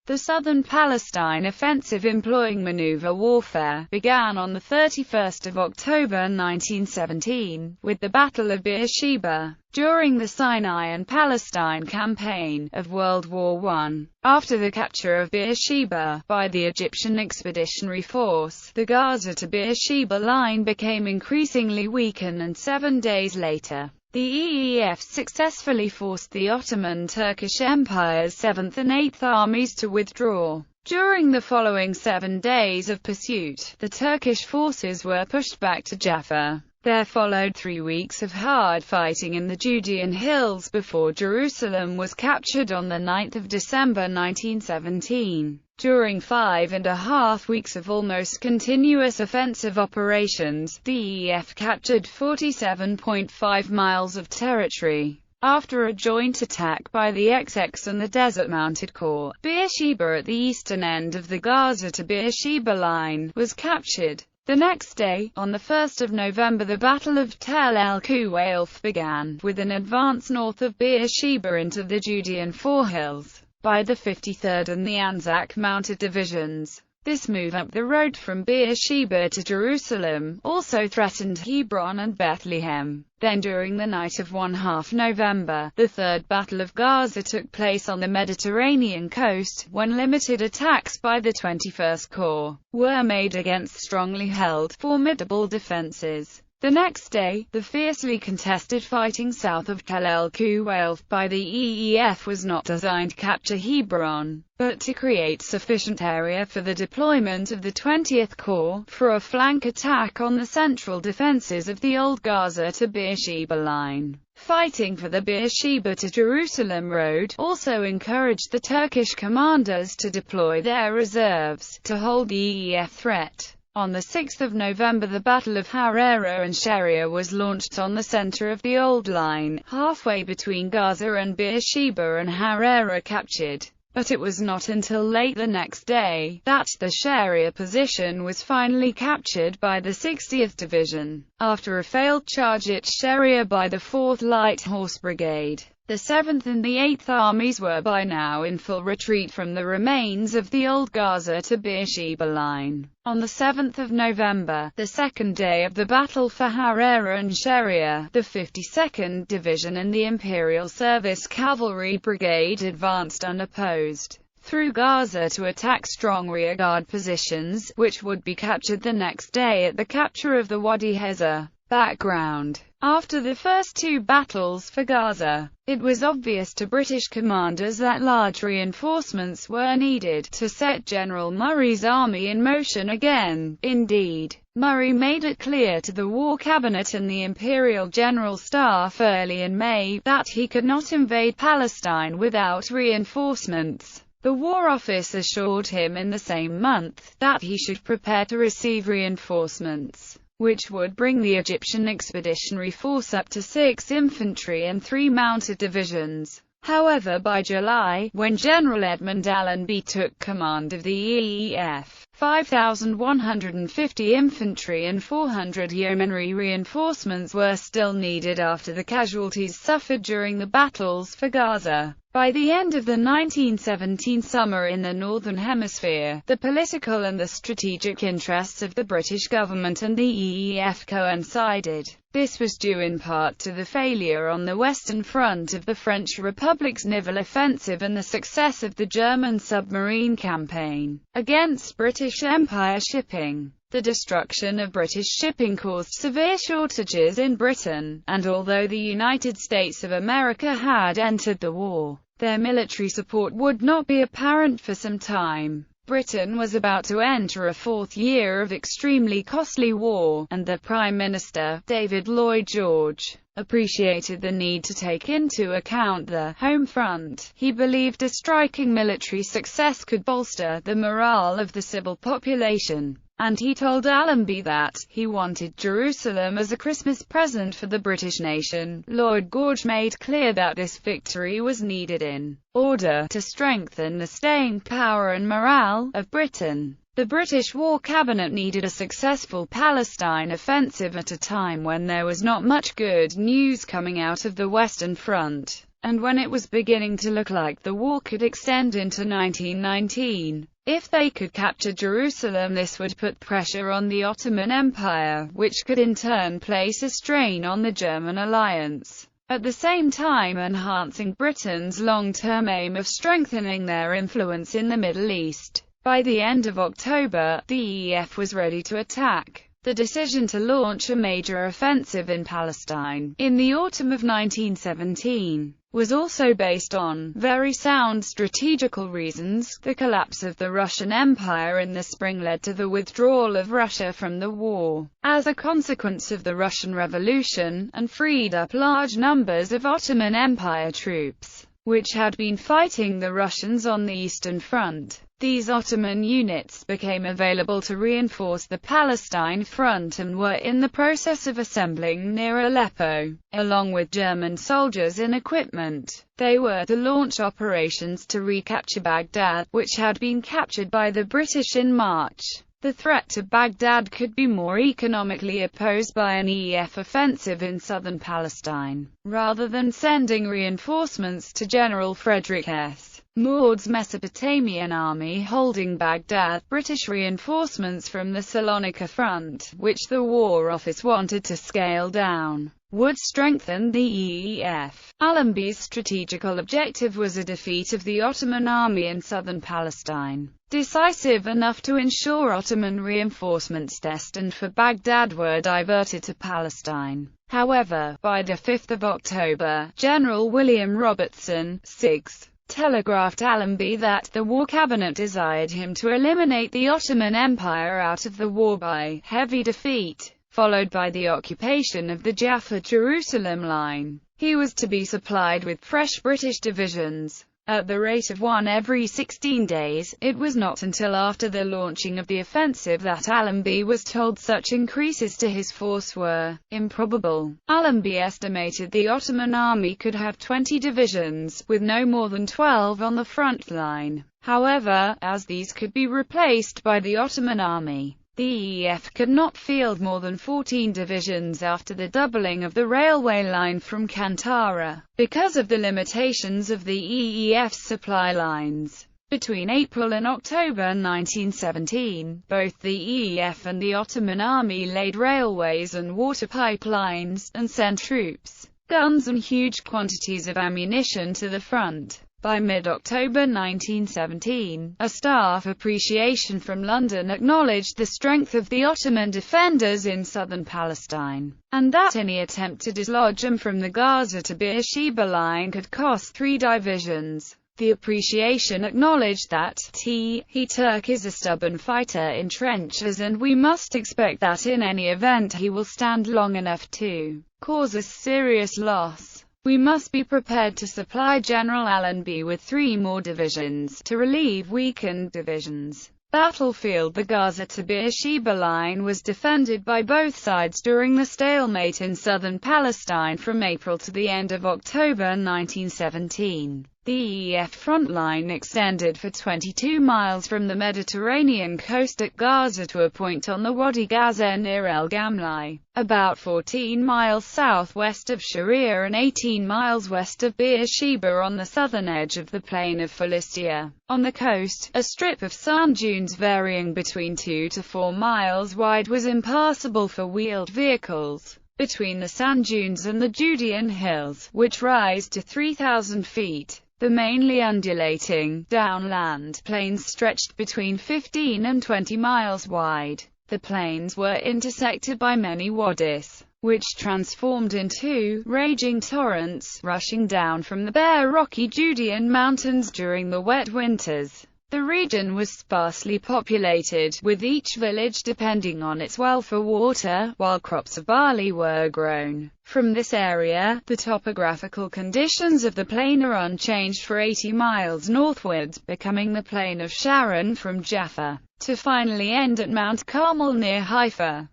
The Southern Palestine Offensive, employing manoeuvre warfare, began on 31 October 1917, with the Battle of Beersheba, during the Sinai and Palestine Campaign, of World War I. After the capture of Beersheba, by the Egyptian Expeditionary Force, the Gaza to Beersheba line became increasingly weakened, and 7 days later, the EEF successfully forced the Ottoman Turkish Empire's 7th and 8th Armies to withdraw. During the following 7 days of pursuit, the Turkish forces were pushed back to Jaffa. There followed 3 weeks of hard fighting in the Judean hills before Jerusalem was captured on 9 December 1917. During 5.5 weeks of almost continuous offensive operations, the EEF captured 47.5 miles of territory. After a joint attack by the XX and the Desert Mounted Corps, Beersheba, at the eastern end of the Gaza to Beersheba line, was captured. The next day, on 1 November, the Battle of Tel El-Quwaylf began, with an advance north of Beersheba into the Judean Forehills by the 53rd and the Anzac Mounted Divisions. This move up the road from Beersheba to Jerusalem also threatened Hebron and Bethlehem. Then, during the night of 1/2 November, the Third Battle of Gaza took place on the Mediterranean coast, when limited attacks by the 21st Corps were made against strongly held, formidable defenses. The next day, the fiercely contested fighting south of Tel El-Quwaylf by the EEF was not designed to capture Hebron, but to create sufficient area for the deployment of the 20th Corps, for a flank attack on the central defenses of the old Gaza to Beersheba line. Fighting for the Beersheba to Jerusalem road also encouraged the Turkish commanders to deploy their reserves, to hold the EEF threat. On 6 November, the Battle of Harera and Sharia was launched on the center of the old line, halfway between Gaza and Beersheba, and Harera captured. But it was not until late the next day that the Sharia position was finally captured by the 60th Division, after a failed charge at Sharia by the 4th Light Horse Brigade. The 7th and the 8th Armies were by now in full retreat from the remains of the old Gaza to Beersheba line. On 7 November, the second day of the battle for Harera and Sharia, the 52nd Division and the Imperial Service Cavalry Brigade advanced unopposed through Gaza to attack strong rearguard positions, which would be captured the next day at the capture of the Wadi Heza. Background. After the first 2 battles for Gaza, it was obvious to British commanders that large reinforcements were needed to set General Murray's army in motion again. Indeed, Murray made it clear to the War Cabinet and the Imperial General Staff early in May that he could not invade Palestine without reinforcements. The War Office assured him in the same month that he should prepare to receive reinforcements, which would bring the Egyptian Expeditionary Force up to 6 infantry and 3 mounted divisions. However, by July, when General Edmund Allenby took command of the EEF, 5,150 infantry and 400 yeomanry reinforcements were still needed after the casualties suffered during the battles for Gaza. By the end of the 1917 summer in the Northern Hemisphere, the political and the strategic interests of the British government and the EEF coincided. This was due in part to the failure on the Western Front of the French Republic's naval offensive and the success of the German submarine campaign against British Empire shipping. The destruction of British shipping caused severe shortages in Britain, and although the United States of America had entered the war, their military support would not be apparent for some time. Britain was about to enter a 4th year of extremely costly war, and the Prime Minister, David Lloyd George, appreciated the need to take into account the home front. He believed a striking military success could bolster the morale of the civil population, and he told Allenby that he wanted Jerusalem as a Christmas present for the British nation. Lloyd George made clear that this victory was needed in order to strengthen the staying power and morale of Britain. The British War Cabinet needed a successful Palestine offensive at a time when there was not much good news coming out of the Western Front. and when it was beginning to look like the war could extend into 1919. If they could capture Jerusalem, this would put pressure on the Ottoman Empire, which could in turn place a strain on the German alliance, at the same time enhancing Britain's long-term aim of strengthening their influence in the Middle East. By the end of October, the EEF was ready to attack. The decision to launch a major offensive in Palestine, in the autumn of 1917, was also based on very sound strategical reasons. The collapse of the Russian Empire in the spring led to the withdrawal of Russia from the war, as a consequence of the Russian Revolution, and freed up large numbers of Ottoman Empire troops, which had been fighting the Russians on the Eastern Front. These Ottoman units became available to reinforce the Palestine front and were in the process of assembling near Aleppo, along with German soldiers and equipment. They were to launch operations to recapture Baghdad, which had been captured by the British in March. The threat to Baghdad could be more economically opposed by an EEF offensive in southern Palestine, rather than sending reinforcements to General Frederick S. Maud's Mesopotamian army holding Baghdad. British reinforcements from the Salonika front, which the War Office wanted to scale down, would strengthen the EEF. Allenby's strategical objective was a defeat of the Ottoman army in southern Palestine, decisive enough to ensure Ottoman reinforcements destined for Baghdad were diverted to Palestine. However, by the 5th of October, General William Robertson, SIGS, telegraphed Allenby that the War Cabinet desired him to eliminate the Ottoman Empire out of the war by heavy defeat, followed by the occupation of the Jaffa-Jerusalem line. He was to be supplied with fresh British divisions, at the rate of one every 16 days. It was not until after the launching of the offensive that Allenby was told such increases to his force were improbable. Allenby estimated the Ottoman army could have 20 divisions, with no more than 12 on the front line. However, as these could be replaced by the Ottoman army, the EEF could not field more than 14 divisions after the doubling of the railway line from Kantara, because of the limitations of the EEF's supply lines. Between April and October 1917, both the EEF and the Ottoman army laid railways and water pipelines, and sent troops, guns and huge quantities of ammunition to the front. By mid-October 1917, a staff appreciation from London acknowledged the strength of the Ottoman defenders in southern Palestine, and that any attempt to dislodge them from the Gaza to Beersheba line could cost 3 divisions. The appreciation acknowledged that Turk is a stubborn fighter in trenches, and we must expect that in any event he will stand long enough to cause us serious loss. We must be prepared to supply General Allenby with 3 more divisions, to relieve weakened divisions. Battlefield. The Gaza to Beersheba line was defended by both sides during the stalemate in southern Palestine from April to the end of October 1917. The EEF front line extended for 22 miles from the Mediterranean coast at Gaza to a point on the Wadi Gaza near El Gamli, about 14 miles southwest of Sharia and 18 miles west of Beersheba on the southern edge of the plain of Philistia. On the coast, a strip of sand dunes varying between 2 to 4 miles wide was impassable for wheeled vehicles. Between the sand dunes and the Judean hills, which rise to 3,000 feet, the mainly undulating, downland plains stretched between 15 and 20 miles wide. The plains were intersected by many wadis, which transformed into raging torrents, rushing down from the bare rocky Judean mountains during the wet winters. The region was sparsely populated, with each village depending on its well for water, while crops of barley were grown. From this area, the topographical conditions of the plain are unchanged for 80 miles northwards, becoming the plain of Sharon from Jaffa, to finally end at Mount Carmel near Haifa.